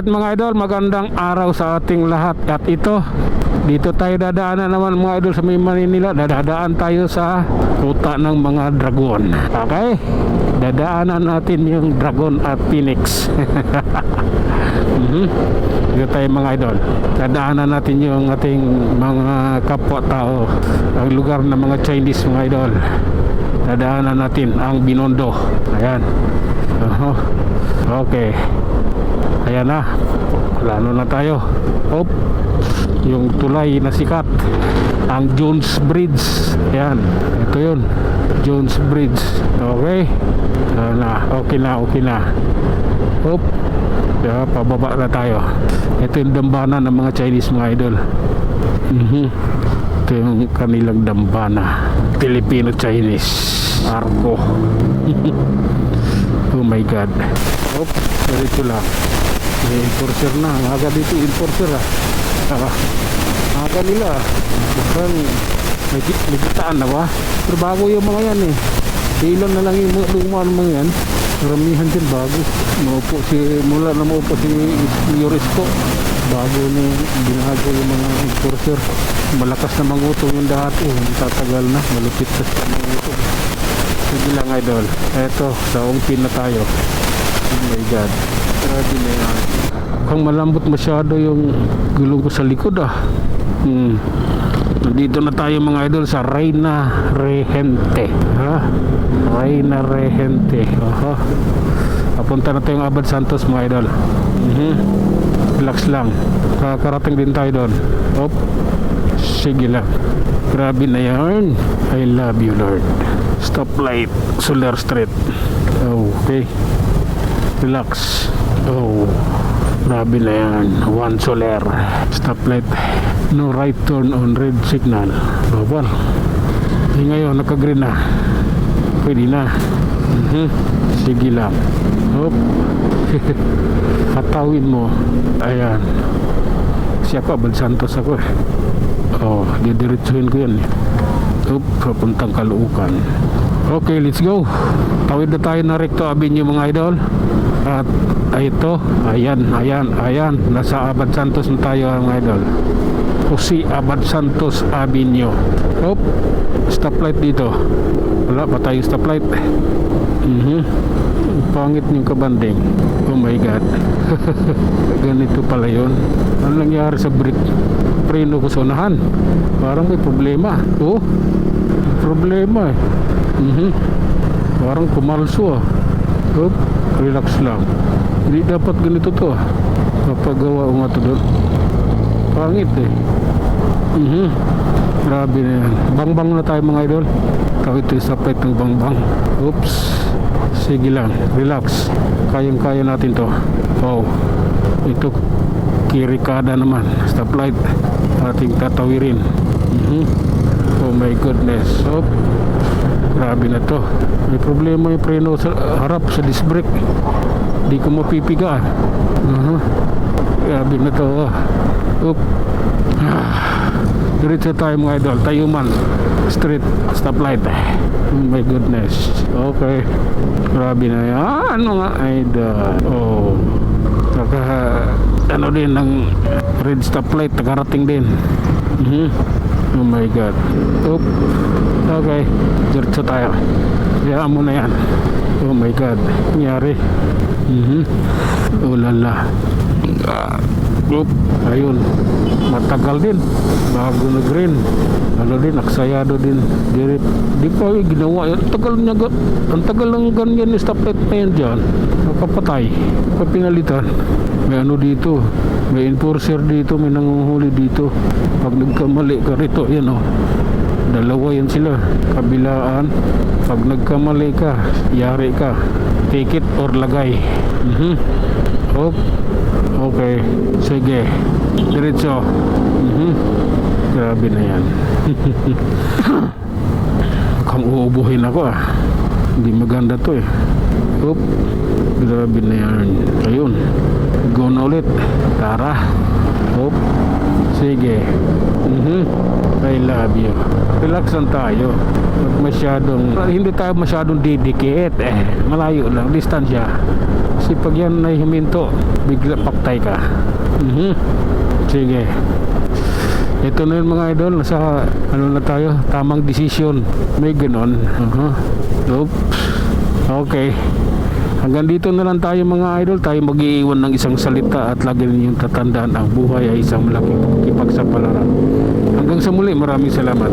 Alright mga idol, magandang araw sa ating lahat. At ito, dito tayo dadaanan naman mga idol sa may Maninila. Dadaan tayo sa ruta ng mga dragon. Okay? Dadaanan natin yung dragon at phoenix. Dito tayo mga idol. Dadaanan natin yung ating mga kapwa-tao, ang lugar ng mga Chinese mga idol. Dadaanan natin ang Binondo. Ayan. Okay. Ayan na. Lalo na tayo. Hop. Yung tulay na sikat, ang Jones Bridge. Ayan. Ito yun. Jones Bridge. Okay. Ayan na. Okay na. Okay na. Hop. Kaya pababa na tayo. Ito yung dambana ng mga Chinese mga idol. Ito yung kanilang dambana. Filipino-Chinese arko. Oh my god. Hop. Dito lang. May enforcer na. Aga dito enforcer aga nila. Bukan may gitaan na ba? Pero bago yung mga yan eh. Ilan na lang yung mga mga yan. Maramihan din bago. Mula na maupo si Yorisco. Bago na binago yung mga enforcer. Malakas na mangutong yung dati. Tatagal na. Malupit na mangutong. Sige lang idol. Eto, sa umpin na tayo. Oh my god. Grabe na yan. Mukhang malambot masyado yung gulong ko sa likod Nandito na tayo mga idol sa Reina Regente. Reina Regente. Papunta na tayong Abad Santos mga idol. Relax lang. Kakarating din tayo doon. Hop. Sige lang. Grabe na yan. I love you Lord. Stoplight Solar Street. Okay. Relax. Grabe na yan. One Solar. Stoplight. No right turn on red signal. Bawal. Ngayon naka-green na. Pwede na. Sige lang. Hop. Hatawin mo. Ayan. Kasi ako Abad Santos ako eh. Didiretsuhin ko yan eh. Hop. Papuntang Caloocan. Okay, let's go. Tawid na tayo na Recto Avenue mga idol. At ito, ayan. Nasa Abad Santos na tayo mga idol. Jose Abad Santos Avenue. Hop. Stoplight dito. Wala pa tayong stoplight. Pangit yung kabanding. Oh my god. Ganito pala yun. Ano nangyari sa brake? Preno ko sa unahan. Parang may problema. Problema eh. Parang kumalso Hop. Relax lang. Hindi dapat ganito to Papagawa ko nga to doon. Pangit eh. Grabe na yan. Bangbang na tayo mga idol. Tawid ito sa plate ng bangbang. Oops. Sige lang. Relax. Kayang-kaya natin to. Ito kirikada naman. Stoplight. Ating tatawirin. Oh my goodness. Grabe na to. May problema yung preno sa harap sa disc brake. Di ko mapipiga. Grabe na to. Diretso tayo mga idol. Tayuman Street stoplight. Oh my goodness. Okay. Grabe na yan mga idol. Ano din ng red stoplight. Nakarating din. Oh my god. Okay. Diretso tayo. Hayaan mo na yan. Oh my god. Nangyari. Lala. Ayun. Matagal din. Bago na green. Ano din. Aksayado din. Di pa ginawa. Ang tagal ng ganyan yung stoplight na yan dyan. Nakapatay. Papinalitan. May ano dito. May enforcer dito. May nanguhuli dito. Pag nagkamali ka rito. Yan dalawa yan sila. Kabilaan. Pag nagkamali ka, yari ka. Take it or lagay. Okay. Sige. Diretso. Grabe na yan. Mukhang uubuhin ako Hindi maganda to eh. Grabe na yan. Ayun. Go na ulit. Tara. Sige. I love you. Relax lang tayo. Huwag masyadong, hindi tayo masyadong didikit. Malayo lang, distansya. Kasi pag yan ay huminto, bigla paktay ka. Sige. Ito na yun mga idol. Nasa ano na tayo, tamang decision. May ganon. Oops. Okay. Hanggang dito na lang tayo mga idol. Tayo mag-iiwan ng isang salita at lagi ninyong tatandaan, ang buhay ay isang malaking pakikipagsapalaran. Hanggang sa muli, maraming salamat.